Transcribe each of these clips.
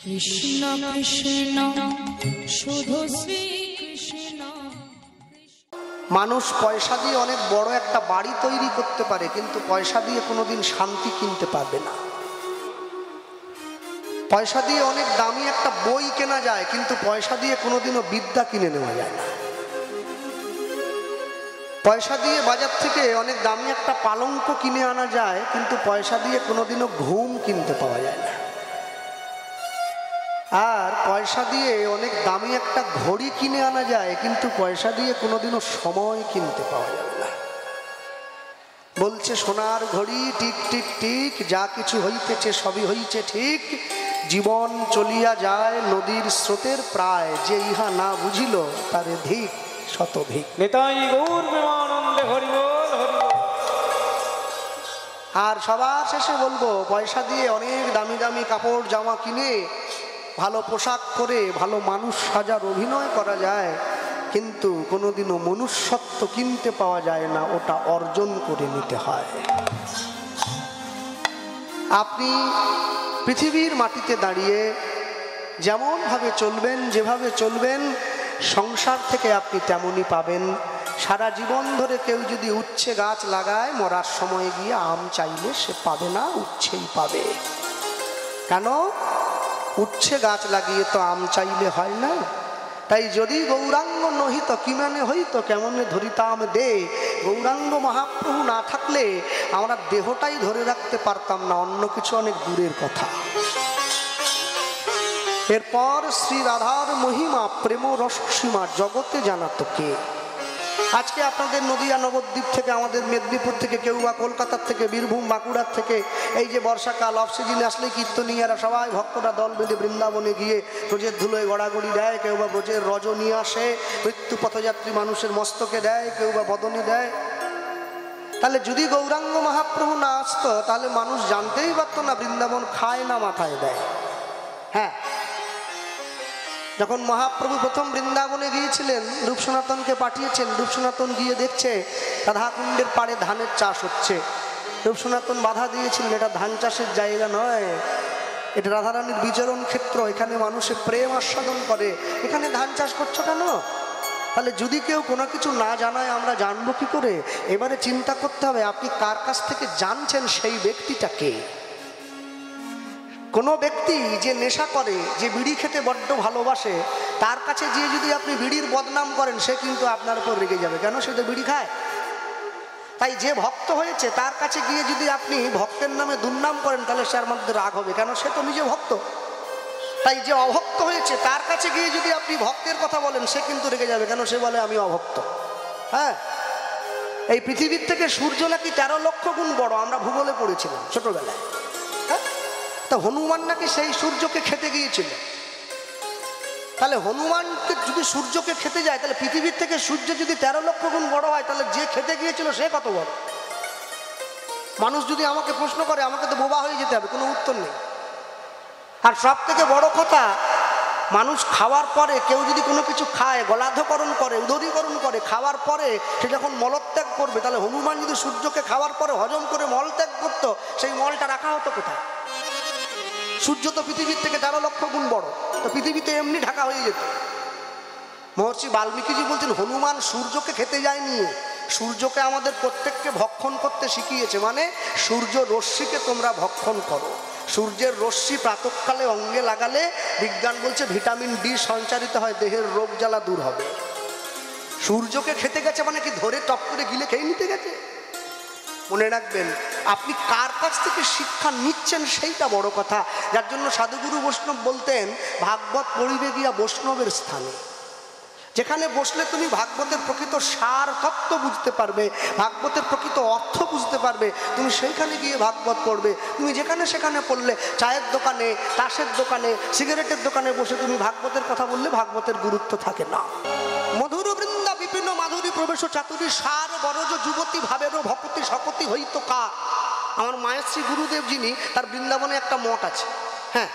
কৃষ্ণ কৃষ্ণ শুধু শ্রী কৃষ্ণ। মানুষ পয়সা দিয়ে অনেক বড় একটা বাড়ি তৈরি করতে পারে, কিন্তু পয়সা দিয়ে কোনোদিন শান্তি কিনতে পারবে না। পয়সা দিয়ে অনেক দামি একটা বই কেনা যায়, কিন্তু পয়সা দিয়ে কোনোদিনও বিদ্যা কিনে নেওয়া যায় না। পয়সা দিয়ে বাজার থেকে অনেক দামি একটা পালঙ্ক কিনে আনা যায়, কিন্তু পয়সা দিয়ে কোনোদিনও ঘুম কিনতে পাওয়া যায় না। আর পয়সা দিয়ে অনেক দামি একটা ঘড়ি কিনে আনা যায়, কিন্তু পয়সা দিয়ে কোনোদিনও সময় কিনতে পাওয়া যাবে না। বলছে সোনার ঘড়ি টিক টিক টিক, যা কিছু হইতেছে সবই হইছে ঠিক। জীবন চলিয়া যায় নদীর স্রোতের প্রায়, যে ইহা না বুঝিল তারে ধিক শতধিক। নিতাই গৌর প্রেমানন্দে হরি বল হরি বল। আর সবার শেষে বলবো, পয়সা দিয়ে অনেক দামি দামি কাপড় জামা কিনে ভালো পোশাক পরে ভালো মানুষ সাজার অভিনয় করা যায়, কিন্তু কোনোদিনও মনুষ্যত্ব কিনতে পাওয়া যায় না, ওটা অর্জন করে নিতে হয়। আপনি পৃথিবীর মাটিতে দাঁড়িয়ে যেমনভাবে চলবেন, যেভাবে চলবেন, সংসার থেকে আপনি তেমনই পাবেন। সারা জীবন ধরে কেউ যদি উচ্ছে গাছ লাগায়, মরার সময় গিয়ে আম চাইলে সে পাবে না, উচ্ছেই পাবে। কেন? উচ্ছে গাছ লাগিয়ে তো আম চাইলে হয় না। তাই যদি গৌরাঙ্গ নহিত কিমানে হইত কেমনে ধরিতাম দে। গৌরাঙ্গ মহাপ্রভু না থাকলে আমরা দেহটাই ধরে রাখতে পারতাম না, অন্য কিছু অনেক দূরের কথা। এরপর শ্রী রাধার মহিমা প্রেম রসসীমা জগতে জানাতো কে। আজকে আপনাদের নদিয়া নবদ্বীপ থেকে, আমাদের মেদিনীপুর থেকে, কেউ বা কলকাতার থেকে, বীরভূম বাঁকুড়ার থেকে, এই যে বর্ষাকাল অফ সিজনে আসলে কীর্তনীয়ারা সবাই ভক্তরা দল বেঁধে বৃন্দাবনে গিয়ে ব্রজের ধুলোয় গড়াগড়ি দেয়। কেউ বা ব্রজের রজ নিয়ে আসে, মৃত্যু পথযাত্রী মানুষের মস্তকে দেয়, কেউ বা বদনে দেয়। তাহলে যদি গৌরাঙ্গ মহাপ্রভু না আসতো, তাহলে মানুষ জানতেই পারতো না বৃন্দাবন খায় না মাথায় দেয়। হ্যাঁ, যখন মহাপ্রভু প্রথম বৃন্দাবনে গিয়েছিলেন, রূপ সনাতনকে পাঠিয়েছেন। রূপ সনাতন গিয়ে দেখছে রাধাকুণ্ডের পাড়ে ধানের চাষ হচ্ছে। রূপ সনাতন বাধা দিয়েছিলেন, এটা ধান চাষের জায়গা নয়, এটা রাধারানীর বিচরণ ক্ষেত্র, এখানে মানুষের প্রেম আস্বাদন করে, এখানে ধান চাষ করছো কেন? তাহলে যদি কেউ কোনো কিছু না জানায় আমরা জানবো কি করে? এবারে চিন্তা করতে হবে আপনি কার কাছ থেকে জানছেন, সেই ব্যক্তিটাকে। কোনো ব্যক্তি যে নেশা করে, যে বিড়ি খেতে বড্ড ভালোবাসে, তার কাছে গিয়ে যদি আপনি বিড়ির বদনাম করেন, সে কিন্তু আপনার উপর রেগে যাবে। কেন? সে তো বিড়ি খায়। তাই যে ভক্ত হয়েছে তার কাছে গিয়ে যদি আপনি ভক্তের নামে দুর্নাম করেন, তাহলে সে মধ্যে রাগ হবে। কেন? সে তো নিজে ভক্ত। তাই যে অভক্ত হয়েছে তার কাছে গিয়ে যদি আপনি ভক্তের কথা বলেন, সে কিন্তু রেগে যাবে। কেন? সে বলে আমি অভক্ত। হ্যাঁ, এই পৃথিবীর থেকে সূর্য নাকি 13 লক্ষ গুণ বড়, আমরা ভূগোলে পড়েছিলাম ছোটবেলায়। হ্যাঁ, তা হনুমান নাকি সেই সূর্যকে খেতে গিয়েছিল। তাহলে হনুমানকে যদি সূর্যকে খেতে যায়, তাহলে পৃথিবীর থেকে সূর্য যদি 13 লক্ষ গুণ বড় হয়, তাহলে যে খেতে গিয়েছিল সে কত বড়? মানুষ যদি আমাকে প্রশ্ন করে, আমাকে তো বোবা হয়ে যেতে হবে, কোনো উত্তর নেই। আর সব থেকে বড় কথা, মানুষ খাওয়ার পরে, কেউ যদি কোনো কিছু খায়, গলাধকরণ করে, উদরীকরণ করে, খাওয়ার পরে সে যখন মলত্যাগ করবে, তাহলে হনুমান যদি সূর্যকে খাওয়ার পরে হজম করে মলত্যাগ করতো, সেই মলটা রাখা হতো কোথায়? সূর্য তো পৃথিবীর থেকে 13 লক্ষ গুণ বড়, তো পৃথিবীতে এমনি ঢাকা হয়ে যেত। মহর্ষি বাল্মীকিজি বলছেন, হনুমান সূর্যকে খেতে যায়নি, সূর্যকে আমাদের প্রত্যেককে ভক্ষণ করতে শিখিয়েছে। মানে সূর্য রশ্মিকে তোমরা ভক্ষণ করো। সূর্যের রশ্মি প্রাতঃকালে অঙ্গে লাগালে বিজ্ঞান বলছে ভিটামিন ডি সঞ্চারিত হয়, দেহের রোগ জ্বালা দূর হবে। সূর্যকে খেতে গেছে মানে কি ধরে টপ করে গিলে খেয়ে নিতে গেছে? মনে রাখবেন, আপনি কার কাছ থেকে শিক্ষা নিচ্ছেন সেইটা বড় কথা। যার জন্য সাধুগুরু বৈষ্ণব বলতেন, ভাগবত পড়িবে গিয়া বৈষ্ণবের স্থানে। যেখানে বসলে তুমি ভাগবতের প্রকৃত সার তত্ত্ব বুঝতে পারবে, ভাগবতের প্রকৃত অর্থ বুঝতে পারবে, তুমি সেইখানে গিয়ে ভাগবত পড়বে। তুমি যেখানে সেখানে পড়লে, চায়ের দোকানে, তাসের দোকানে, সিগারেটের দোকানে বসে তুমি ভাগবতের কথা বললে ভাগবতের গুরুত্ব থাকে না। মধুর বৃন্দা বিপিন্ন মাধুরী প্রবেশ চাতুরী সার বরজ যুবতী ভাবেরও ভকতি সকতি হইত কার। আমার মায়ের শ্রী গুরুদেব যিনি, তার বৃন্দাবনে একটা মঠ আছে। হ্যাঁ,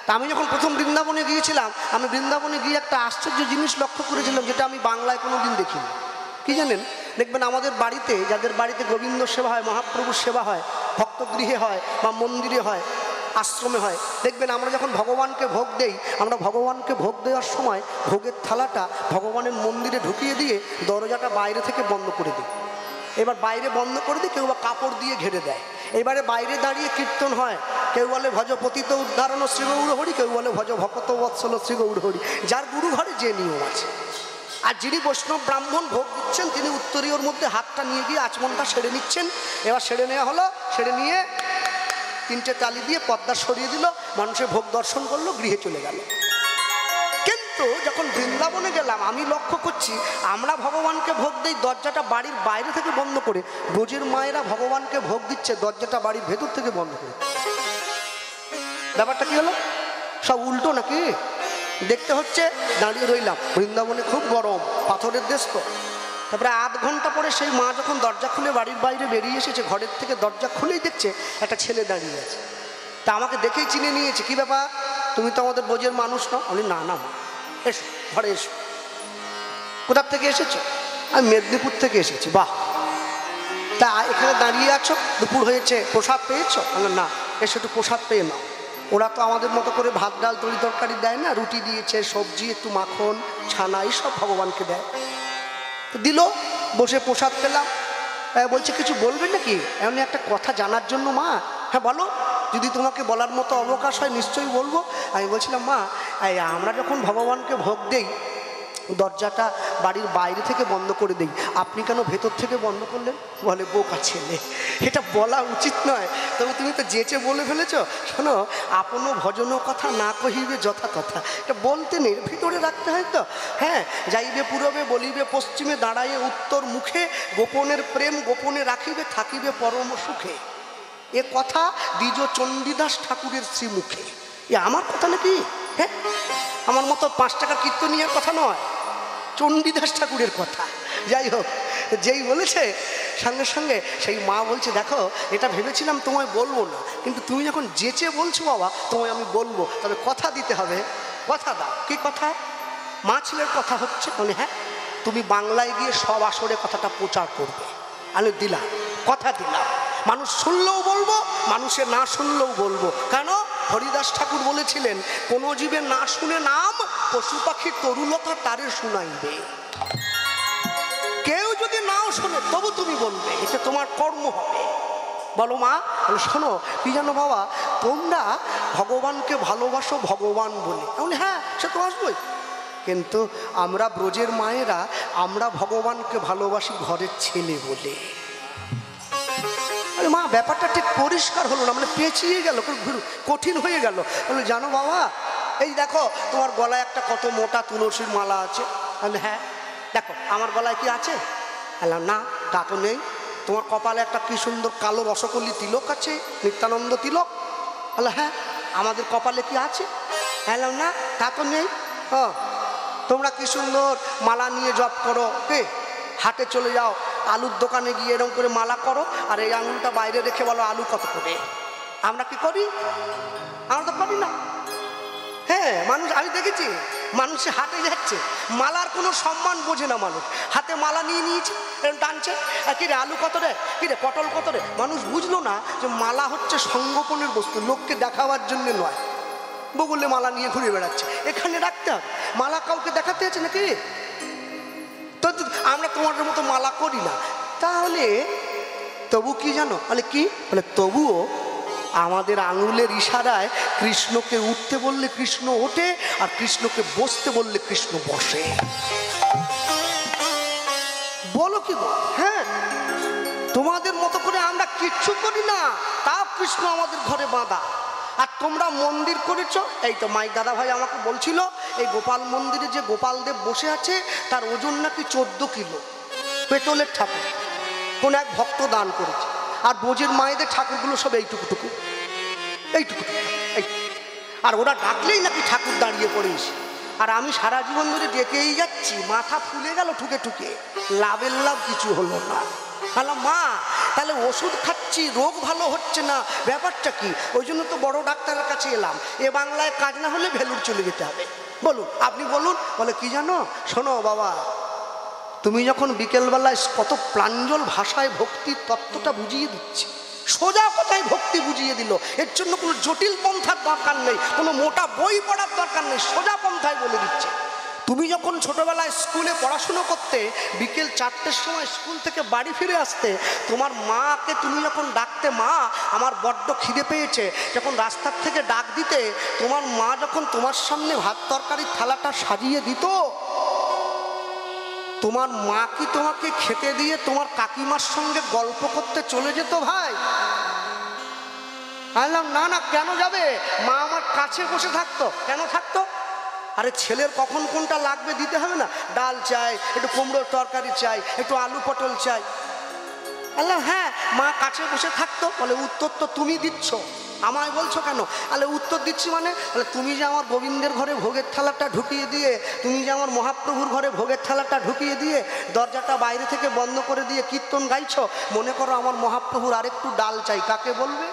তা আমি যখন প্রথম বৃন্দাবনে গিয়েছিলাম, আমি বৃন্দাবনে গিয়ে একটা আশ্চর্য জিনিস লক্ষ্য করেছিলাম, যেটা আমি বাংলায় কোনো দিন দেখিনি। কি জানেন? দেখবেন আমাদের বাড়িতে, যাদের বাড়িতে গোবিন্দ সেবা হয়, মহাপ্রভুর সেবা হয়, ভক্তগৃহে হয় বা মন্দিরে হয়, আশ্রমে হয়, দেখবেন আমরা যখন ভগবানকে ভোগ দেই, আমরা ভগবানকে ভোগ দেওয়ার সময় ভোগের থালাটা ভগবানের মন্দিরে ঢুকিয়ে দিয়ে দরজাটা বাইরে থেকে বন্ধ করে দিই। এবার বাইরে বন্ধ করে দিই, কেউ বা কাপড় দিয়ে ঘিরে দেয়। এবারে বাইরে দাঁড়িয়ে কীর্তন হয়, কেউ বলে ভজ পতিত উদ্ধারণ শ্রী গৌর হরি, কেউ বলে ভজ ভকত বৎসল শ্রী গৌর হরি, যার গুরু ঘরে যে নিয়ম আছে। আর যিনি বৈষ্ণব ব্রাহ্মণ ভোগ দিচ্ছেন তিনি উত্তরীয়র মধ্যে হাতটা নিয়ে গিয়ে আচমনটা সেরে নিচ্ছেন। এবার সেরে নেওয়া হলো, সেরে নিয়ে 3টে তালি দিয়ে পর্দা সরিয়ে দিল, মানুষের ভোগ দর্শন করলো, গৃহে চলে গেল। কিন্তু যখন বৃন্দাবনে গেলাম আমি লক্ষ্য করছি আমরা ভগবানকে ভোগ দিই দরজাটা বাড়ির বাইরে থেকে বন্ধ করে, ব্রজের মায়েরা ভগবানকে ভোগ দিচ্ছে দরজাটা বাড়ির ভেতর থেকে বন্ধ করে। ব্যাপারটা কি হলো? সব উল্টো নাকি? দেখতে হচ্ছে, দাঁড়িয়ে রইলাম। বৃন্দাবনে খুব গরম, পাথরের দেশ তো। তারপরে আধ ঘন্টা পরে সেই মা যখন দরজা খুলে বাড়ির বাইরে বেরিয়ে এসেছে, ঘরের থেকে দরজা খুলেই দেখছে একটা ছেলে দাঁড়িয়ে আছে। তা আমাকে দেখেই চিনে নিয়েছে, কি ব্যাপার, তুমি তো আমাদের ব্রজের মানুষ না? আমি না না মা, এসো ঘরে এসো। কোথার থেকে এসেছো? আমি মেদিনীপুর থেকে এসেছি। বাহ, তা এখানে দাঁড়িয়ে আছো, দুপুর হয়েছে, প্রসাদ পেয়েছো? না, এসো একটু প্রসাদ পেয়ে নাও। ওরা তো আমাদের মতো করে ভাত ডাল তরি তরকারি দেয় না, রুটি দিয়েছে, সবজি, একটু মাখন, ছানা, এইসব ভগবানকে দেয়। তো দিল, বসে প্রসাদ পেলাম। বলছে কিছু বলবেন নাকি? এমন একটা কথা জানার জন্য। মা, হ্যাঁ বলো, যদি তোমাকে বলার মতো অবকাশ হয় নিশ্চয়ই বলবো। আমি বলছিলাম মা, আমরা যখন ভগবানকে ভোগ দেই দরজাটা বাড়ির বাইরে থেকে বন্ধ করে দেই, আপনি কেন ভেতর থেকে বন্ধ করলেন? বলে বোকা ছেলে, এটা বলা উচিত নয়, তবে তুমি তো যেচে বলে ফেলেছ। শোনো, আপন ভজন কথা না কহিবে যথা তথা, এটা বলতে নেই, ভিতরে রাখতে হয় তো। হ্যাঁ, যাইবে পূরবে বলিবে পশ্চিমে, দাঁড়াইয়ে উত্তর মুখে, গোপনের প্রেম গোপনে রাখিবে, থাকিবে পরম সুখে। এ কথা দ্বিজ চণ্ডীদাস ঠাকুরের শ্রীমুখে। এ আমার কথা নাকি? হ্যাঁ, আমার মতো 5 টাকার কীর্তনিয়ার কথা নয়, চণ্ডীদাস ঠাকুরের কথা। যাই হোক, যেই বলেছে সঙ্গে সঙ্গে সেই মা বলছে, দেখো এটা ভেবেছিলাম তোমায় বলবো না, কিন্তু তুমি যখন যেচে বলছো বাবা, তোমায় আমি বলবো, তবে কথা দিতে হবে। কথা দাও। কি কথা? মা ছেলের কথা হচ্ছে। মানে হ্যাঁ, তুমি বাংলায় গিয়ে সব আসরে কথাটা প্রচার করবে। আমি দিলাম, কথা দিলাম। মানুষ শুনলেও বলবো, মানুষে না শুনলেও বলবো। কেন? হরিদাস ঠাকুর বলেছিলেন, কোন জীবে না শুনে নাম, পশু পাখির তরুলতা তারে শুনাইবে। কেউ যদি নাও শোনে তবু তুমি বলবে, এটা তোমার কর্ম হবে। বলো মা। শোনো, কি জানো বাবা, তোমরা ভগবানকে ভালোবাসো ভগবান বলে। হ্যাঁ, সে তো আসবোই, কিন্তু আমরা ব্রজের মায়েরা আমরা ভগবানকে ভালোবাসি ঘরের ছেলে বলে। মা, ব্যাপারটা ঠিক পরিষ্কার হলো না, মানে পেঁচিয়ে গেল, কঠিন হয়ে গেল। বলে জানো বাবা, এই দেখো তোমার গলায় একটা কত মোটা তুলসীর মালা আছে। হ্যাঁ, দেখো আমার গলায় কি আছে? না, তা তো নেই। তোমার কপালে একটা কি সুন্দর কালো রসকলি তিলক আছে, নিত্যানন্দ তিলক। হ্যাঁ, আমাদের কপালে কি আছে? না, তা তো নেই। তোমরা কি সুন্দর মালা নিয়ে জপ করো, কে হাটে চলে যাও, আলুর দোকানে গিয়ে এরকম করে মালা করো, আর এই আঙুলটা বাইরে রেখে বলো আলু কত করে। আমরা কি করি? আমরা তো করি না। হ্যাঁ, মানুষ, আমি দেখেছি মানুষে হাটে যাচ্ছে, মালার কোনো সম্মান বোঝে না মানুষ, হাতে মালা নিয়ে নিয়েছে, এরকম টানছে, কি রে আলু কত রে, কি রে পটল কত রে। মানুষ বুঝলো না যে মালা হচ্ছে সংগোপনের বস্তু, লোককে দেখাবার জন্য নয়। বগুলে মালা নিয়ে ঘুরে বেড়াচ্ছে, এখানে রাখতে হবে। মালা কাউকে দেখাতে আছে নাকি? তো আমরা তোমাদের মতো মালা করি না। তাহলে তবু কি জানো? বলে কি? বলে তবুও আমাদের আঙুলের ইশারায় কৃষ্ণকে উঠতে বললে কৃষ্ণ ওঠে, আর কৃষ্ণকে বসতে বললে কৃষ্ণ বসে। বলো কি গো? হ্যাঁ, তোমাদের মতো করে আমরা কিচ্ছু করি না, তাও কৃষ্ণ আমাদের ঘরে বাঁধা। আর তোমরা মন্দির করেছো। এই তো মাই দাদা ভাই আমাকে বলছিল, এই গোপাল মন্দিরে যে গোপাল দেব বসে আছে তার ওজন নাকি 14 কিলো, পেতলের ঠাকুর, কোন এক ভক্ত দান করেছে। আর ব্রজের মায়েদের ঠাকুরগুলো সব এইটুকুটুকু, আর ওরা ডাকলেই নাকি ঠাকুর দাঁড়িয়ে পড়িস। আর আমি সারা জীবন ধরে ডেকেই যাচ্ছি, মাথা ফুলে গেল ঠুকে ঠুকে, লাভের লাভ কিছু হলো না। বললাম মা, তাহলে ওষুধ খাচ্ছি, রোগ ভালো হচ্ছে না, ব্যাপারটা কি? ওই জন্য তো বড় ডাক্তারের কাছে এলাম। এ বাংলায় কাজ না হলে ভেলুর চলে যেতে হবে। বলুন, আপনি বলুন। বলে কি জানো? শোনো বাবা, তুমি যখন বিকেলবেলায় কত প্রাঞ্জল ভাষায় ভক্তির তত্ত্বটা বুঝিয়ে দিচ্ছি, সোজা কথায় ভক্তি বুঝিয়ে দিল। এর জন্য কোনো জটিল পন্থার দরকার নেই, কোনো মোটা বই পড়ার দরকার নেই, সোজা পন্থায় বলে দিচ্ছে। তুমি যখন ছোটবেলায় স্কুলে পড়াশুনো করতে, বিকেল 4টের সময় স্কুল থেকে বাড়ি ফিরে আসতে, তোমার মাকে তুমি যখন ডাকতে, মা আমার বড্ড খিদে পেয়েছে, যখন রাস্তার থেকে ডাক দিতে, তোমার মা যখন তোমার সামনে ভাত তরকারির থালাটা সাজিয়ে দিত, তোমার মা কি তোমাকে খেতে দিয়ে তোমার কাকিমার সঙ্গে গল্প করতে চলে যেত ভাই? বললাম না না, কেন যাবে? মা আমার কাছে বসে থাকতো। কেন থাকতো? আরে ছেলের কখন কোনটা লাগবে দিতে হবে না? ডাল চাই, একটু কুমড়োর তরকারি চাই, একটু আলু পটল চাই। বললাম হ্যাঁ, মা কাছে বসে থাকতো। বলে উত্তর তো তুমি দিচ্ছ, আমায় বলছো কেন? আলে উত্তর দিচ্ছি মানে, তুমি যে আমার গোবিন্দের ঘরে ভোগের থালাটা ঢুকিয়ে দিয়ে, তুমি যে আমার মহাপ্রভুর ঘরে ভোগের থালাটা ঢুকিয়ে দিয়ে দরজাটা বাইরে থেকে বন্ধ করে দিয়ে কীর্তন গাইছো, মনে করো আমার মহাপ্রভুর আরেকটু ডাল চাই, কাকে বলবে?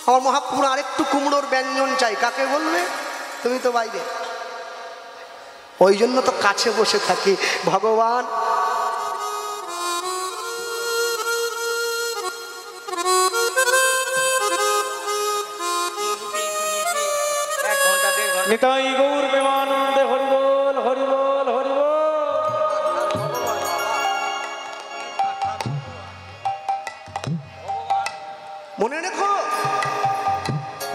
আমার মহাপ্রভুর আরেকটু কুমড়োর ব্যঞ্জন চাই, কাকে বলবে? তুমি তো বাইরে। ওই জন্য তো কাছে বসে থাকি। ভগবান নিতাই গৌর প্রেমানন্দে হরিবোল হরিবোল হরিবোল। মনে রেখো,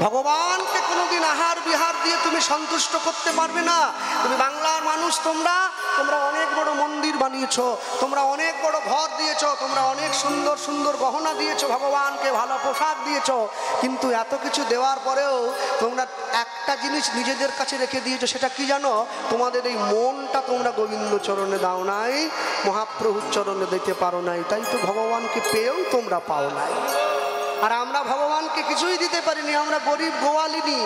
ভগবানকে কোনোদিন আহার বিহার দিয়ে তুমি সন্তুষ্ট করতে পারবে না। তুমি বাংলার মানুষ, তোমরা অনেক বড় মন্দির বানিয়েছো, তোমরা অনেক বড় ঘর দিয়েছো, তোমরা অনেক সুন্দর সুন্দর গহনা দিয়েছো, ভগবানকে ভালো পোশাক দিয়েছো, কিন্তু এত কিছু দেওয়ার পরেও তোমরা একটা জিনিস নিজেদের কাছে রেখে দিয়েছো। সেটা কি জানো? তোমাদের এই মনটা তোমরা গোবিন্দ চরণে দাও নাই, মহাপ্রভুর চরণে দিতে পারো নাই, তাই তো ভগবানকে পেয়েও তোমরা পাও নাই। আর আমরা ভগবানকে কিছুই দিতে পারিনি, আমরা গরিব গোয়ালিনী,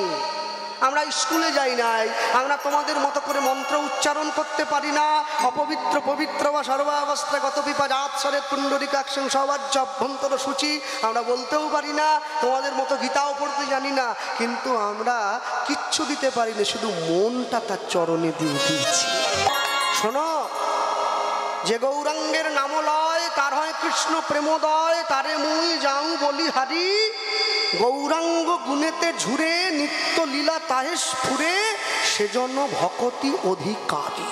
আমরা স্কুলে যাই নাই, আমরা তোমাদের মতো করে মন্ত্র উচ্চারণ করতে পারি না। অপবিত্র পবিত্র বা সর্বাবস্থা গত পিপাজ আৎসরে পুণ্ডরিকাক্ষং সবাজ্য অভ্যন্তর সূচি আমরা বলতেও পারি না, তোমাদের মতো গীতাও পড়তে জানি না, কিন্তু আমরা কিচ্ছু দিতে পারি না, শুধু মনটা তার চরণে দিয়ে দিয়েছি। শোনো, যে গৌরাঙ্গের নামলয় তার হয় কৃষ্ণ প্রেমোদয়, তারে মুই যাও বলি হারি, গৌরাঙ্গ গুণেতে ঝুরে নিত্য লীলা তাহে স্ফুরে, সেজন্য ভকতি অধিকারী।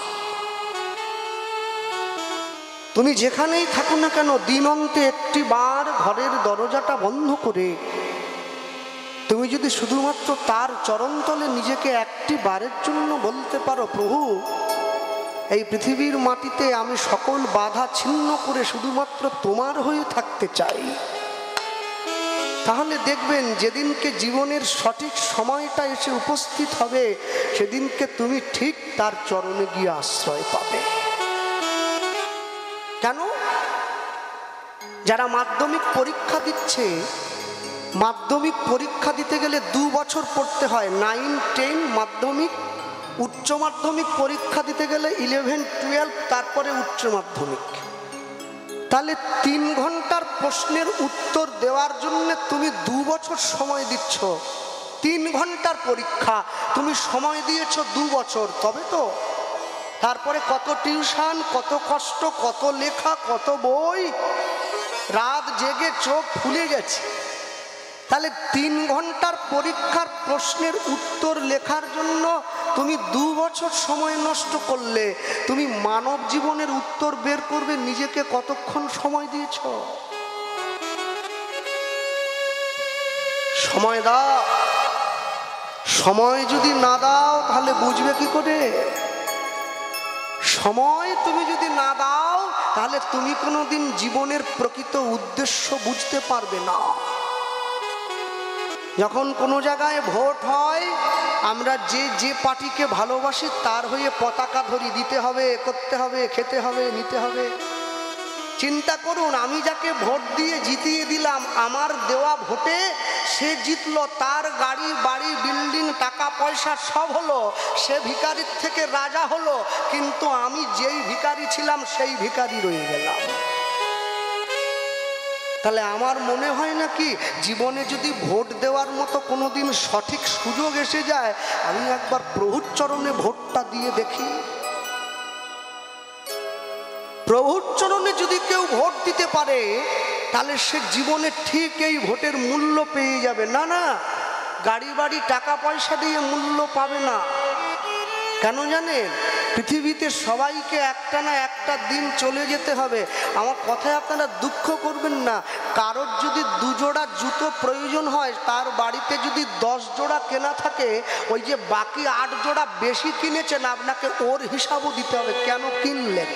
তুমি যেখানেই থাকো না কেন, দিন অন্তে একটি বার ঘরের দরজাটা বন্ধ করে তুমি যদি শুধুমাত্র তার চরণতলে নিজেকে একটি বারের জন্য বলতে পারো, প্রভু এই পৃথিবীর মাটিতে আমি সকল বাধা ছিন্ন করে শুধুমাত্র তোমার হয়ে থাকতে চাই, তাহলে দেখবেন যেদিনকে জীবনের সঠিক সময়টা এসে উপস্থিত হবে, সেদিনকে তুমি ঠিক তার চরণে গিয়ে আশ্রয় পাবে। কেন? যারা মাধ্যমিক পরীক্ষা দিচ্ছে, মাধ্যমিক পরীক্ষা দিতে গেলে 2 বছর পড়তে হয়, 9, 10 মাধ্যমিক, উচ্চ মাধ্যমিক পরীক্ষা দিতে গেলে 11, 12, তারপরে উচ্চ মাধ্যমিক। তাহলে 3 ঘন্টার প্রশ্নের উত্তর দেওয়ার জন্য তুমি 2 বছর সময় দিচ্ছ। 3 ঘন্টার পরীক্ষা, তুমি সময় দিয়েছ 2 বছর, তবে তো তারপরে কত টিউশন, কত কষ্ট, কত লেখা, কত বই, রাত জেগে চোখ ফুলে গেছে। তাহলে 3 ঘন্টার পরীক্ষার প্রশ্নের উত্তর লেখার জন্য তুমি 2 বছর সময় নষ্ট করলে, তুমি মানব জীবনের উত্তর বের করবে নিজেকে কতক্ষণ সময় দিয়েছ? সময় দাও। সময় যদি না দাও তাহলে বুঝবে কি করে? সময় তুমি যদি না দাও তাহলে তুমি কোনোদিন জীবনের প্রকৃত উদ্দেশ্য বুঝতে পারবে না। যখন কোনো জায়গায় ভোট হয়, আমরা যে পার্টিকে ভালোবাসি তার হয়ে পতাকা ধরি, দিতে হবে, করতে হবে, খেতে হবে, নিতে হবে। চিন্তা করুন, আমি যাকে ভোট দিয়ে জিতিয়ে দিলাম, আমার দেওয়া ভোটে সে জিতলো, তার গাড়ি বাড়ি বিল্ডিং টাকা পয়সা সব হলো, সে ভিখারির থেকে রাজা হলো, কিন্তু আমি যেই ভিখারি ছিলাম সেই ভিখারি রয়ে গেলাম। তাহলে আমার মনে হয় না কি জীবনে যদি ভোট দেওয়ার মতো কোনোদিন সঠিক সুযোগ এসে যায়, আমি একবার প্রভুর চরণে ভোটটা দিয়ে দেখি। প্রভুর চরণে যদি কেউ ভোট দিতে পারে তাহলে সে জীবনে ঠিক এই ভোটের মূল্য পেয়ে যাবে। না না, গাড়ি বাড়ি টাকা পয়সা দিয়ে মূল্য পাবে না। কেন জানেন? পৃথিবীতে সবাইকে একটা না একটা দিন চলে যেতে হবে। আমার কথায় আপনারা দুঃখ করবেন না। কারোর যদি 2 জোড়া জুতো প্রয়োজন হয়, তার বাড়িতে যদি 10 জোড়া কেনা থাকে, ওই যে বাকি 8 জোড়া বেশি কিনেছেন, আপনাকে ওর হিসাবও দিতে হবে কেন কিনলেন।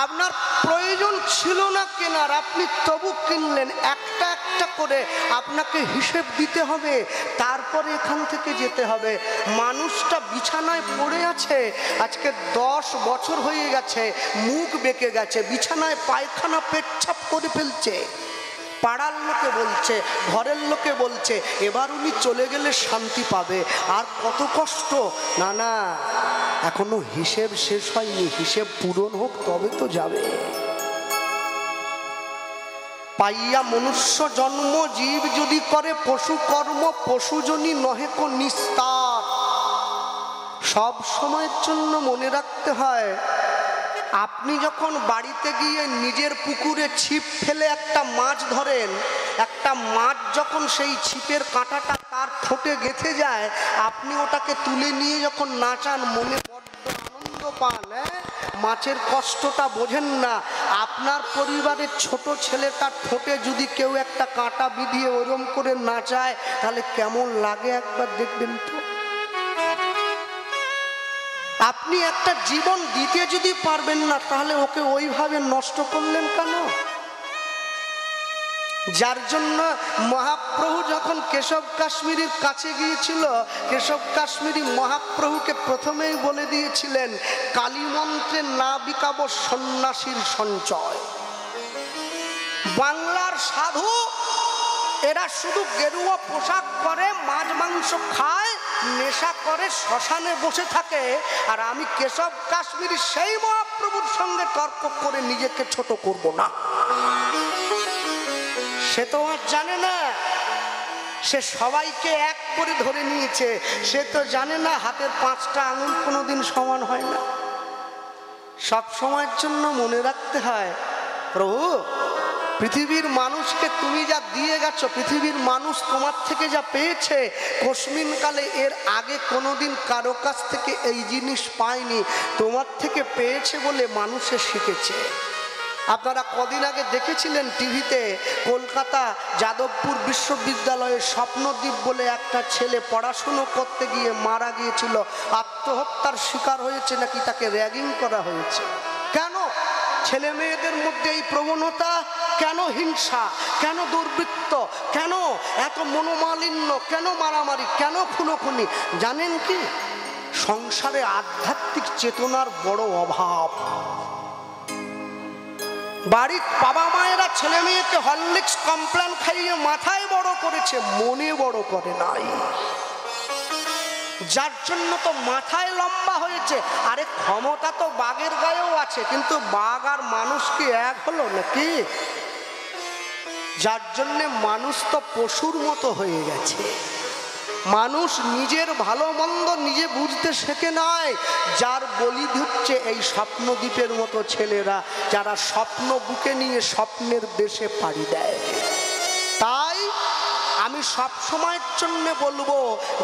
আপনার প্রয়োজন ছিল না কেনার, আপনি তবু কিনলেন। একটা একটা করে আপনাকে হিসেব দিতে হবে, তারপরে এখান থেকে যেতে হবে। মানুষটা বিছানায় পড়ে আছে, আজকে 10 বছর হয়ে গেছে, মুখ বেঁকে গেছে, বিছানায় পায়খানা পেচ্ছাপ করে ফেলছে। পাড়ার লোকে বলছে, ঘরের লোকে বলছে এবার উনি চলে গেলে শান্তি পাবে। আর কত কষ্ট! না না, এখনো হিসেব শেষ হয়নি, হিসেব পূরণ হোক তবে তো যাবে। পাইয়া মনুষ্য জন্ম জীব যদি করে পশু কর্ম, পশুজনী নহে কো নিস্তার। সব সময়ের জন্য মনে রাখতে হয়, আপনি যখন বাড়িতে গিয়ে নিজের পুকুরে ছিপ ফেলে একটা মাছ ধরেন, একটা মাছ যখন সেই ছিপের কাঁটাটা তার ঠোঁটে গেঁথে যায়, আপনি ওটাকে তুলে নিয়ে যখন নাচান, মনে বড্ড আনন্দ পান। মাছের কষ্টটা বোঝেন না। আপনার পরিবারের ছোট ছেলেটার ঠোঁটে যদি কেউ একটা কাঁটা বিধিয়ে ওরম করে নাচায়, তাহলে কেমন লাগে একবার দেখবেন তো। আপনি একটা জীবন দিতে যদি পারবেন না, তাহলে ওকে ওইভাবে নষ্ট করলেন কেন? যার জন্য মহাপ্রভু যখন কেশব কাশ্মীরের কাছে গিয়েছিল, কেশব কাশ্মীরি মহাপ্রভুকে প্রথমেই বলে দিয়েছিলেন, কালী মন্ত্রে না বিকাব সন্ন্যাসীর সঞ্চয়। বাংলার সাধু এরা শুধু গেরুয়া পোশাক পরে, মাছ মাংস খায়, নেশা করে, শ্মশানে বসে থাকে। আর আমি কেশব কাশ্মীরি সেই মহাপ্রভুর সঙ্গে তর্ক করে নিজেকে ছোট করব না। সে তো আর জানে না, সে সবাইকে এক করে ধরে নিয়েছে। সে তো জানে না হাতের 5টা আঙুল কোনোদিন সমান হয় না। সব সময়ের জন্য মনে রাখতে হয়, প্রভু পৃথিবীর মানুষকে তুমি যা দিয়ে গেছো, পৃথিবীর মানুষ তোমার থেকে যা পেয়েছে, কোশমিনকালে এর আগে কোনোদিন কারো কাছ থেকে এই জিনিস পায়নি। তোমার থেকে পেয়েছে বলে মানুষে শিখেছে। আপনারা কদিন আগে দেখেছিলেন টিভিতে, কলকাতা যাদবপুর বিশ্ববিদ্যালয়ে স্বপ্নদ্বীপ বলে একটা ছেলে পড়াশুনো করতে গিয়ে মারা গিয়েছিল। আত্মহত্যার শিকার হয়েছে, নাকি তাকে র্যাগিং করা হয়েছে। কেন? ছেলে মেয়েদের মধ্যে এই প্রবণতা কেন? হিংসা কেন? দুর্বৃত্ত কেন? এত মনোমালিন্য কেন? মারামারি কেন? খুনোখুনি। জানেন কি? সংসারে আধ্যাত্মিক চেতনার বড় অভাব। বাড়ির বাবা মায়েরা ছেলে মেয়েকে হরলিক্স কমপ্লেন খাইয়ে মাথায় বড় করেছে, মনে বড় করে নাই। যার জন্য তো মাথায় লম্বা হয়েছে। আরে ক্ষমতা তো বাঘের গায়েও আছে, কিন্তু বাঘ আর মানুষ কি এক হলো নাকি? যার জন্যে মানুষ তো পশুর মতো হয়ে গেছে। মানুষ নিজের ভালো মন্দ নিজে বুঝতে শেখে নাই। যার বলি হচ্ছে এই স্বপ্নদ্বীপের মতো ছেলেরা, যারা স্বপ্ন বুকে নিয়ে স্বপ্নের দেশে পাড়ি দেয়। তাই আমি সব সময়ের জন্য বলবো,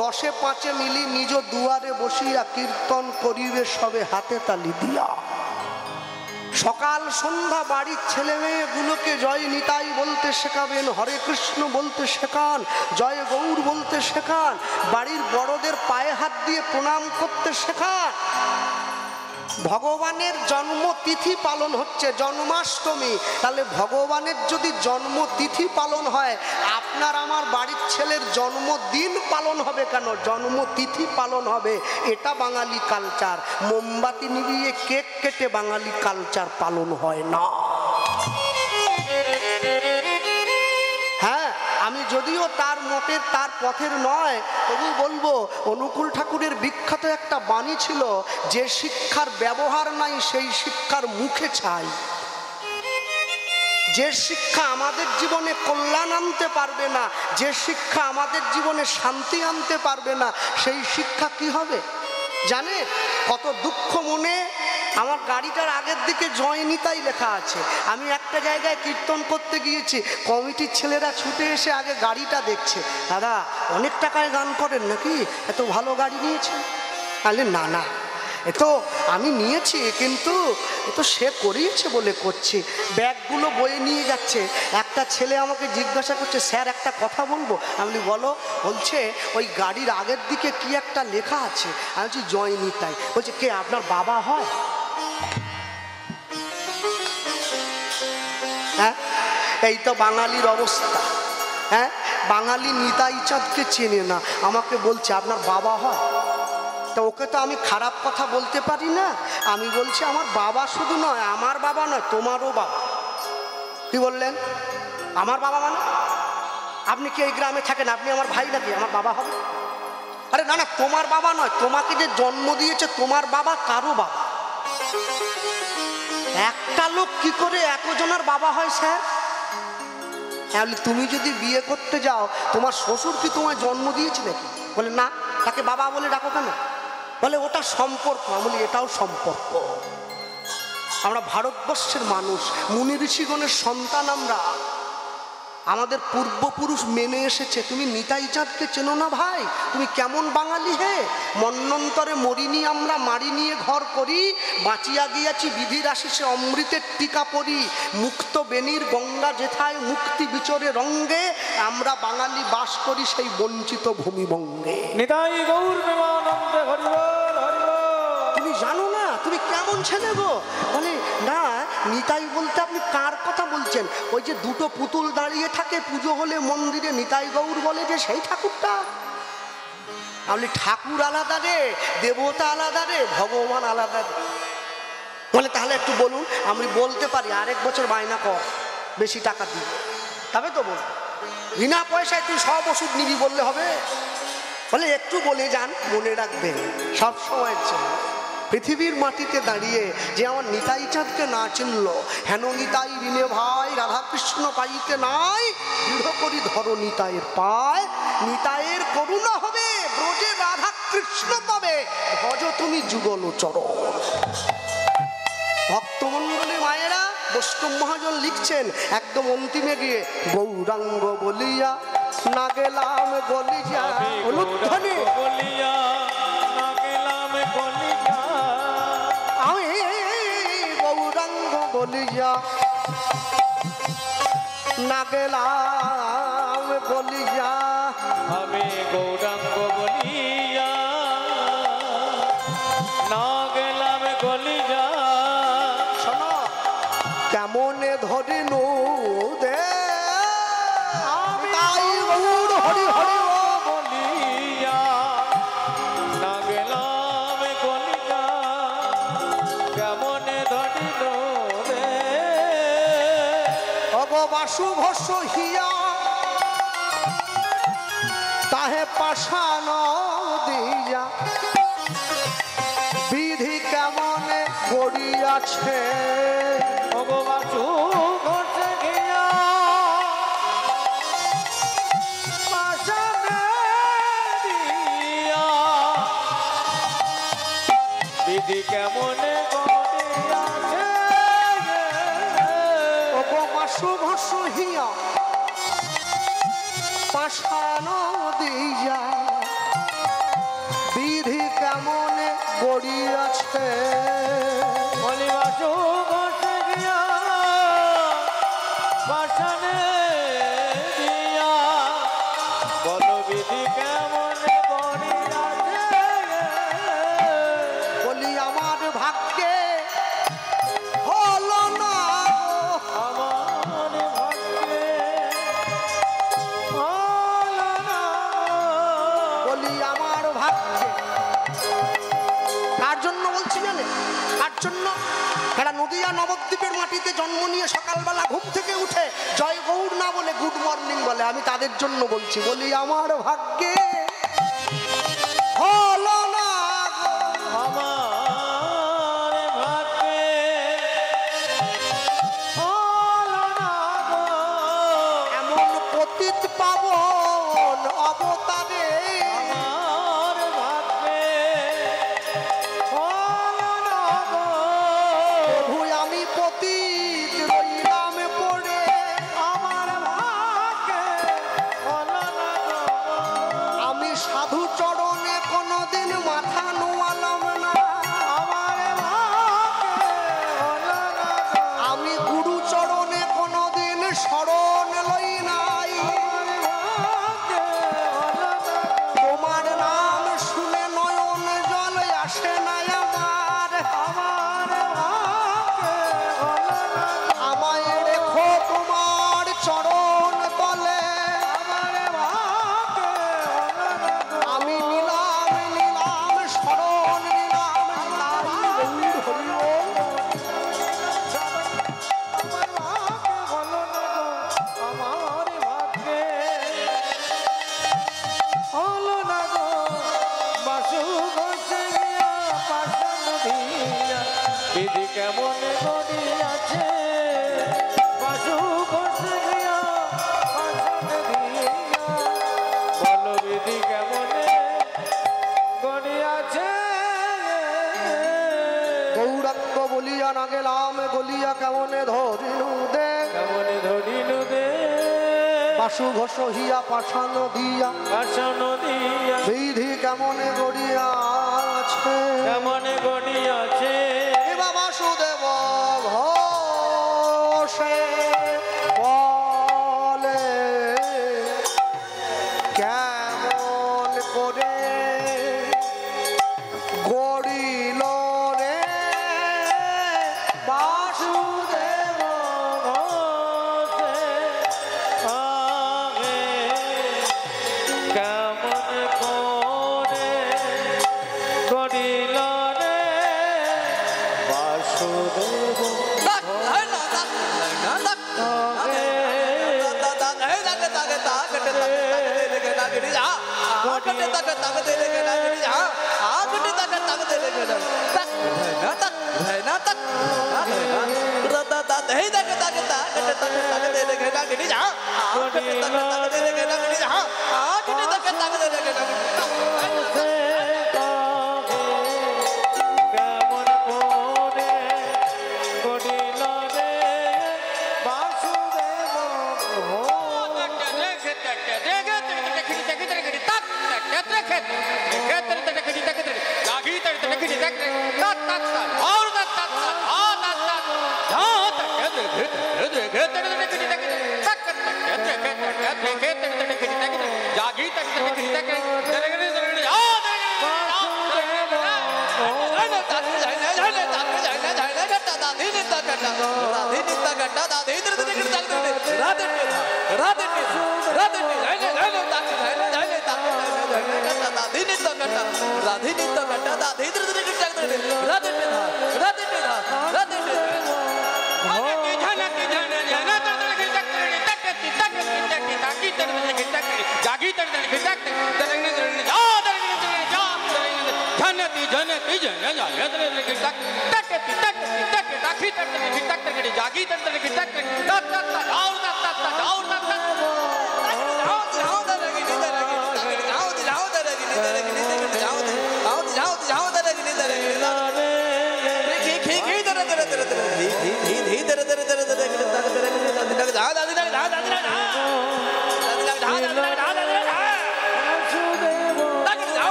10এ 5এ মিলি নিজ দুয়ারে বসিয়া কীর্তন করিবে সবে হাতে তালি দিয়া। সকাল সন্ধ্যা বাড়ির ছেলে মেয়েগুলোকে জয় নিতাই বলতে শেখাবেন, হরে কৃষ্ণ বলতে শেখান, জয় গৌর বলতে শেখান, বাড়ির বড়দের পায়ে হাত দিয়ে প্রণাম করতে শেখান। ভগবানের জন্মতিথি পালন হচ্ছে জন্মাষ্টমী, তাহলে ভগবানের যদি জন্মতিথি পালন হয়, আপনার আমার বাড়ির ছেলের জন্মদিন পালন হবে কেন? জন্মতিথি পালন হবে। এটা বাঙালি কালচার। মোমবাতি নিভিয়ে কেক কেটে বাঙালি কালচার পালন হয় না। হ্যাঁ, আমি যদিও তার মতের তার পথের নয়, তবু বলবো অনুকূল ঠাকুরের বিখ্যাত একটা বাণী ছিল, যে শিক্ষার ব্যবহার নাই সেই শিক্ষার মুখে ছাই। যে শিক্ষা আমাদের জীবনে কল্যাণ আনতে পারবে না, যে শিক্ষা আমাদের জীবনে শান্তি আনতে পারবে না, সেই শিক্ষা কি হবে জানেন? কত দুঃখ মনে। আমার গাড়িটার আগের দিকে জয় নিতাই লেখা আছে। আমি একটা জায়গায় কীর্তন করতে গিয়েছি, কমিটির ছেলেরা ছুটে এসে আগে গাড়িটা দেখছে। দাদা অনেক টাকায় গান করেন নাকি, এত ভালো গাড়ি নিয়েছেন? তাহলে না না, এ তো আমি নিয়েছি, কিন্তু এ তো সে করিয়েছে বলে করছি। ব্যাগগুলো বয়ে নিয়ে যাচ্ছে। একটা ছেলে আমাকে জিজ্ঞাসা করছে, স্যার একটা কথা বলবো? আমি বলি বলো। বলছে ওই গাড়ির আগের দিকে কি একটা লেখা আছে। আমি বলছি জয় নিতাই। বলছে কে, আপনার বাবা হয়? হ্যাঁ, এই তো বাঙালির অবস্থা। হ্যাঁ, বাঙালি নিতাই চাঁদকে চেনে না, আমাকে বলছে আপনার বাবা হয়। তো ওকে তো আমি খারাপ কথা বলতে পারি না। আমি বলছি আমার বাবা শুধু নয়, আমার বাবা নয়, তোমারও বাবা। কি বললেন? আমার বাবা মানে আপনি কি এই গ্রামে থাকেন? আপনি আমার ভাই নাকি আমার বাবা হবে? আরে না না, তোমার বাবা নয়, তোমাকে যে জন্ম দিয়েছে তোমার বাবা, কারো বাবা। একটা লোক কি করে এতজনের বাবা হয় স্যার? তুমি যদি বিয়ে করতে যাও, তোমার শ্বশুর কি তোমার জন্ম দিয়েছে নাকি? বলে না, তাকে বাবা বলে ডাকো কেন? বলে ওটা সম্পর্ক। আমি বলি এটাও সম্পর্ক। আমরা ভারতবর্ষের মানুষ, মুনি ঋষিগণের সন্তান আমরা। আমাদের পূর্বপুরুষ মেনে এসেছে। তুমি নিতাই চাঁদকে চেনো না ভাই? তুমি কেমন বাঙালি হে? মন্বন্তরে মরিনি আমরা, মারি নিয়ে ঘর করি, বাঁচিয়া গিয়াছি বিধির আশিসে অমৃতের টিকা পরি। মুক্ত বেনির গঙ্গা যেথায় মুক্তি বিচরে রঙ্গে, আমরা বাঙালি বাস করি সেই বঞ্চিত ভূমিবঙ্গে। নিতাই গৌর প্রেমানন্দে হরি বল হরি বল। তুমি জানো না তুমি কেমন ছেলে গো? মানে না, নিতাই বলতে আপনি কার কথা বলছেন? ওই যে দুটো পুতুল দাঁড়িয়ে থাকে পুজো হলে মন্দিরে, নিতাই গৌর বলে যে সেই ঠাকুরটা? আপনি ঠাকুর আলাদা রে, দেবতা আলাদা রে, ভগবান আলাদা রে। বলে তাহলে একটু বলুন। আমি বলতে পারি আরেক বছর বায়না কর, বেশি টাকা দিই, তবে তো বল। বিনা পয়সায় তুই সব ওষুধ নিবি বললে হবে? বলে একটু বলে যান, মনে রাখবেন সব সময়ের জন্য। পৃথিবীর মাটিতে দাঁড়িয়ে যে আমার নিতাই চাঁদকে না চিনল, হেন নিতাই ঋণে ভাই রাধাকৃষ্ণ পাইতে নাই, দৃঢ় করি ধরো নিতাইয়ের পায়। নিতাইয়ের করুণা হবে, ব্রজে রাধাকৃষ্ণ পাবে, ভজ তুমি যুগল চরণ। ভক্তমণ্ডলী মায়েরা, বৈষ্ণব মহাজন লিখছেন একদম অন্তিমে গিয়ে, গৌরাঙ্গ বলিয়া না গেলাম গলিয়া, অনুধ্বনি আমি গৌরাঙ্গ বলিয়া না গেলাম গলিয়া, আমি গৌরাঙ্গ বলিয়া না গেলাম গলিয়া। শোনো কেমনে ধরিনু দে, আমি তাই গৌর হরি হরি বলিয়া না গেলাম গলিয়া, কেমনে ধরিল রে। অববাসু ঘোষ হিয়া তাহে পাশান দিয়া, বিধি কেমনে গড়িয়াছে, ভগবাসু ঘটে গিয়া পাশানে দিয়া, বিধি কেমনে গড়িয়াছে। অববাসু ঘোষ হিয়া পাশান দিয়া, বিধি কেমনে গড়িয়াছে। বলিবাসু ঘটে গিয়া পাশানে দিয়া, বল বিধি কেমনে গড়িয়াছে। বলি আমার ভাগ্যে হলো না গো, আমার ভাগ্যে হলো না। বলি আমার ভাগ্যে। কার জন্য বলছি জানেন? কার জন্য? এরা নদিয়া নবদ্বীপের মাটিতে জন্ম নিয়ে সকালবেলা ঘুম থেকে উঠে জয় গৌর না বলে গুড মর্নিং বলে, আমি তাদের জন্য বলছি। বলি আমার ভাগ্যে হলো না গো, আমার ভাগ্যে হলো না গো। এমন পতিত পাবন অবতারে, আমার ভাগ্যে হলো বলিয়া না গেলাম গলিয়া কেমনে ধরিনু দে কেমন ধরিনু দে বাসু ঘোষ হিয়া পাশান দিয়া আসন দিয়া বিধি কেমনে গড়িয়া আছে কেমন গড়িয়াছে এবা বাসুদেব ঘোষে বলে কেমন করে গড়িল রে বাসুদেব আগে কেমন করে গড়িল রে বাসুদেব কেমন করে গড়িল রে বাসুদেব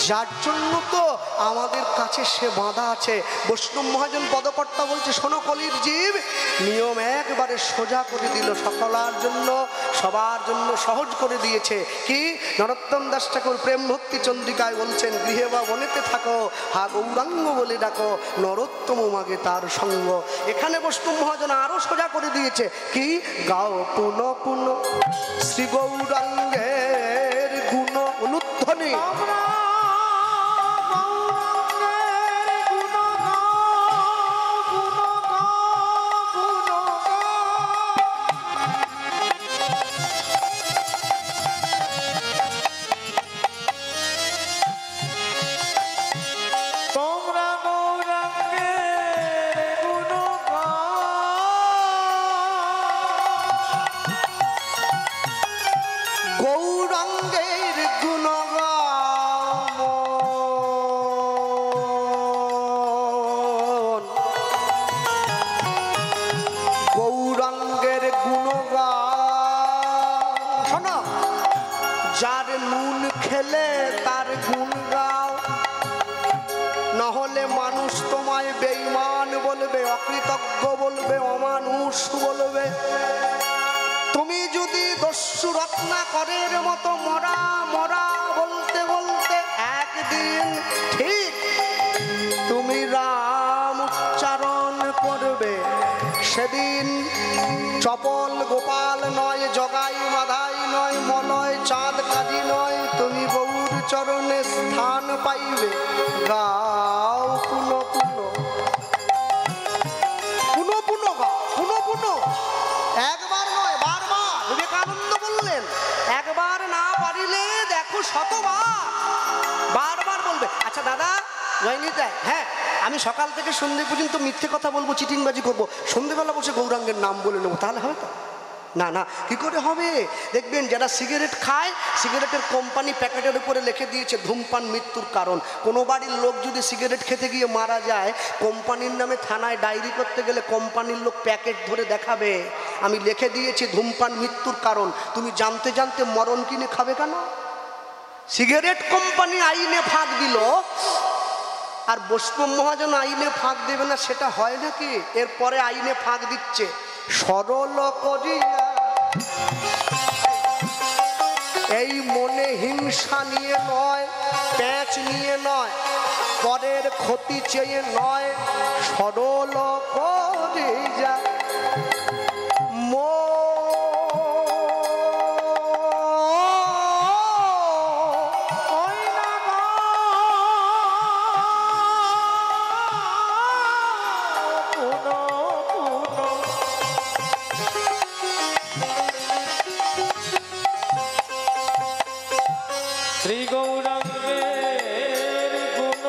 যার জন্য তো আমাদের কাছে সে বাঁধা আছে। বৈষ্ণব মহাজন পদকর্তা বলছে, শোনো কলির জীব, নিয়ম একবারে সোজা করে দিল, সকলার জন্য সবার জন্য সহজ করে দিয়েছে। কি নরোত্তম দাস ঠাকুর প্রেম ভক্তি চন্দ্রিকায় বলছেন, গৃহে বা বনেতে থাকো, হা গৌরাঙ্গ বলে ডাকো, নরোত্তম মাগে তার সঙ্গ। এখানে বৈষ্ণব মহাজন আরো সোজা করে দিয়েছে। কি গাও পুন পুন শ্রী গৌরাঙ্গের গুণ অনুধ্বনি। গৌরাঙ্গের গুণগান গৌরাঙ্গের গুণগান শোনো, যার নুন খেলে তার গুণ গাও, নহলে মানুষ তোমায় বেঈমান বলবে, অকৃতজ্ঞ বলবে, অমানুষ বলবে। তুমি যদি দস্যু রত্নাকরের মতো মরা মরা বলতে বলতে একদিন ঠিক তুমি রাম উচ্চারণ করবে, সেদিন চপল গোপাল নয়, জগাই মাধাই নয়, মলয় চাঁদ কাজী নয়, তুমি গৌর চরণে স্থান পাইবে। গাও পুনো পুনো পুনো পুনো গাও, পুনো পুনো, একবার নয় বারবার। বিবেকানন্দ বললেন, একবার না পারিলে দেখো শতবার। জয়নি তাই? হ্যাঁ, আমি সকাল থেকে সন্ধ্যে পর্যন্ত মিথ্যে কথা বলবো, চিটিংবাজি করবো, সন্ধ্যেবেলা বসে গৌরাঙ্গের নাম বলে নেবো, তাহলে হবে তো? না না, কি করে হবে? দেখবেন যারা সিগারেট খায়, সিগারেটের কোম্পানি প্যাকেটের উপরে লিখে দিয়েছে ধূমপান মৃত্যুর কারণ। কোনো বাড়ির লোক যদি সিগারেট খেতে গিয়ে মারা যায়, কোম্পানির নামে থানায় ডায়েরি করতে গেলে কোম্পানির লোক প্যাকেট ধরে দেখাবে, আমি লিখে দিয়েছি ধূমপান মৃত্যুর কারণ। তুমি জানতে জানতে মরণ কিনে খাবে কেন? সিগারেট কোম্পানি আইনে ফাঁক দিল, আর বৈষ্ণব মহাজন আইনে ফাঁক দেবে না, সেটা হয় নাকি? এরপরে আইনে ফাঁক দিচ্ছে, সরল করিয়া এই মনে হিংসা নিয়ে নয়, প্যাঁচ নিয়ে নয়, পরের ক্ষতি চেয়ে নয়, সরল করিয়া শ্রী গৌরাঙ্গের গুণ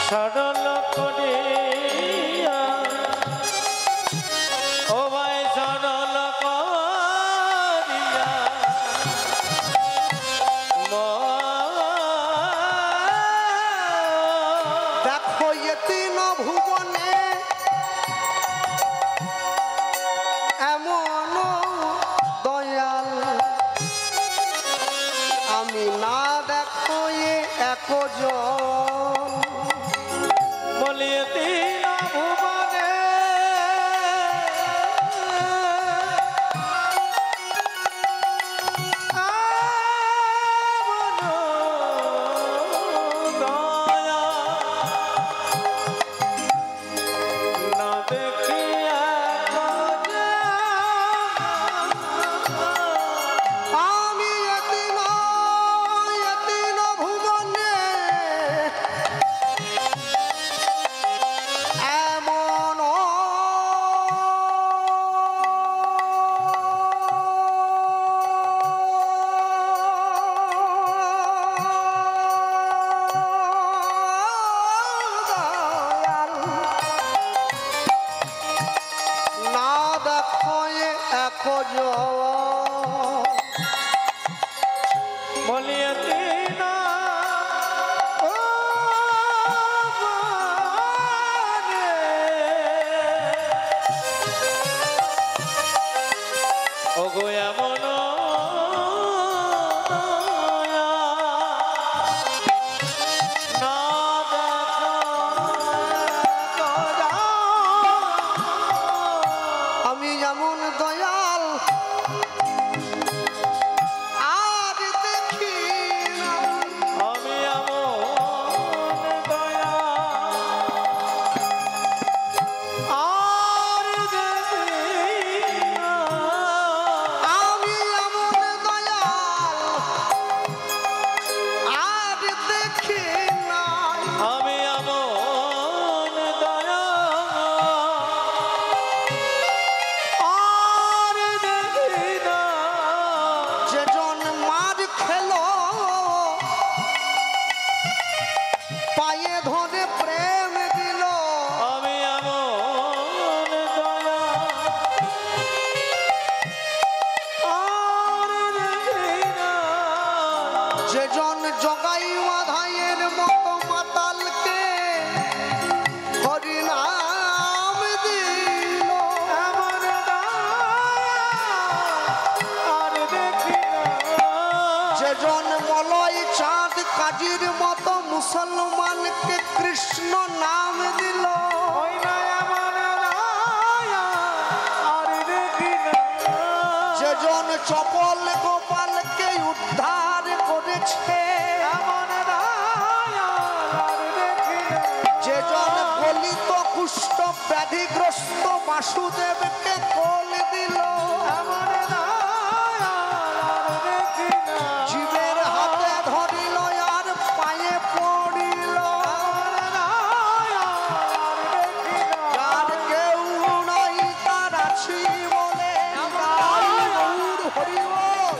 সরল করিয়া, ও ভাই সরল করিয়া দেখো এ তিন ভুবনে এমন দয়াল, আমি না দেখো একজন, বলিয়ে তিন ভুবনে দয়া না দেখিয়া আমি এ তিন ভুবনে এমন দয়াল না দেখো একজন, বলিয়ে তিন ওগো এমন না আমি যেমন দয়াল আর দেখি না, আমি এমন দয়া আর দেখি না। আমি এমন দয়াল আর দেখি নাই, আমি এমন দয়া আর দেখি না। যেজন মার খেলো পায়ে ধরে প্রেম দিল, আমি এমন দয়া আর দেখি না। যেজন জগাই মাধাইয়ের মতো মাতালকে হরিনাম দিল, এমন দয়া আর দেখি না। যেজন মলয় চাঁদ কাজীর মতো মুসলমানকে কৃষ্ণ নাম দিল, ওই না এমন দয়া আর দেখি না। যেজন চপল গোপালকে উদ্ধার করেছে, এমন দয়া আর দেখি না। যেজন গলিত কুষ্ঠ ব্যাধিগ্রস্ত বাসুদেবকে কোল দিল, এমন দয়া আর দেখি না। জীবের হাতে ধরিল আর পায়ে পড়িল, এমন দয়া আর দেখি না। যার কেউ নাই তার আছি বলে গাই গৌর হরি বল।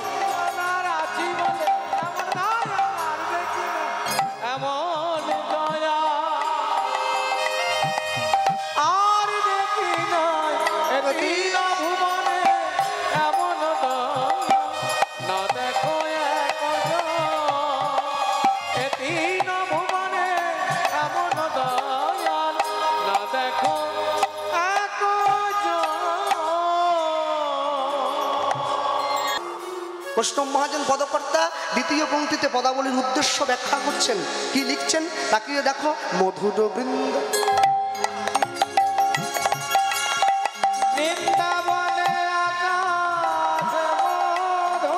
বৈষ্ণব মহাজন পদকর্তা দ্বিতীয় পংক্তিতে পদাবলীর উদ্দেশ্য ব্যাখ্যা করছেন, কি লিখছেন তাকিয়ে দেখো। মধুর বৃন্দ বৃন্দাবনের আকাশ মধু,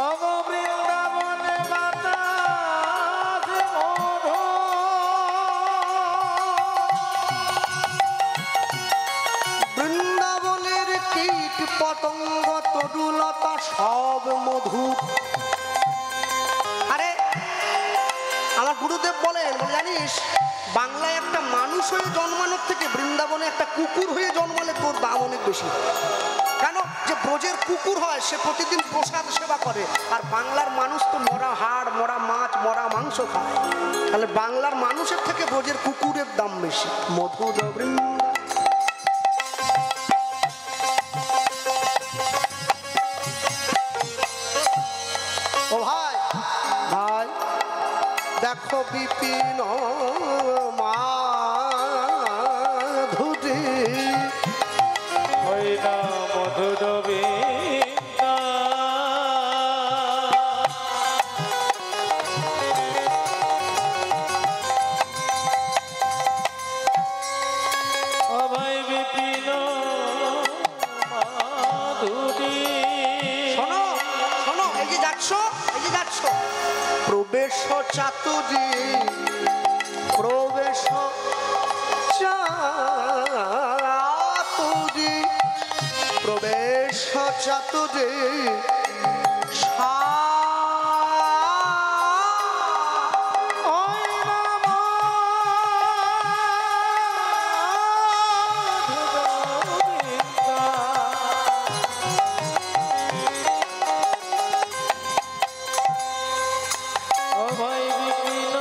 ওগো বৃন্দাবনে বাতাস মধু, বৃন্দাবনের কীট পতঙ্গ তরুলতা সব মধু। আরে আমার গুরুদেব বলেন, জানিস বাংলায় একটা মানুষ হয়ে জন্মানোর থেকে বৃন্দাবনে একটা কুকুর হয়ে জন্মালে তোর দাম অনেক বেশি। কেন? যে ব্রজের কুকুর হয় সে প্রতিদিন প্রসাদ সেবা করে, আর বাংলার মানুষ তো মরা হাড়, মরা মাছ, মরা মাংস খায়। তাহলে বাংলার মানুষের থেকে ব্রজের কুকুরের দাম বেশি। মধুর বৃন্দা ও ভাই, ভাই দেখো বিপিন মাধুরী, ওই না মধুর বৃন্দা, ও ভাই বিপিন মাধুরী। শোনো শোনো, এই যে যাচ্ছ, এই যে যাচ্ছ, প্রবেশ চাতুরী, প্রবেশ চাতুরী, প্রবেশ চাতুরী, ওই না মধুর বৃন্দা, ও ভাই বিপিন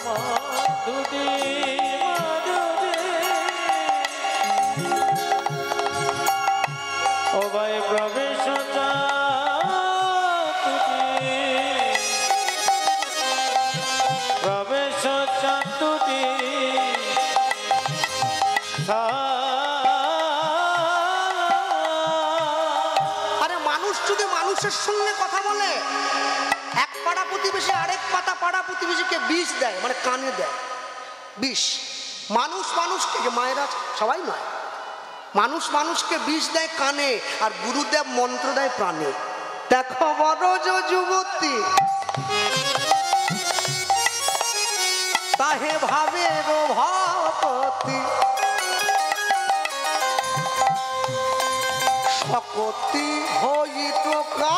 মাধুরী, মাধুরী, ও ভাই প্রবেশ চাতুরী, প্রবেশ চাতুরী, আরে মানুষ যদি মানুষের সঙ্গে কথা বলে, এক পাড়া প্রতিবেশী আরেক পাড়া প্রতিবেশীকে বিষ দেয়, মানে কানে দেয় বিষ। মানুষ মানুষকে, যে মায়েরা সবাই নয়, মানুষ মানুষকে বিষ দেয় কানে, আর গুরুদেব মন্ত্র দেয় প্রাণে। দেখো বড় যুবতী তাহে ভাবে ভাবতী, শকতি হইত কা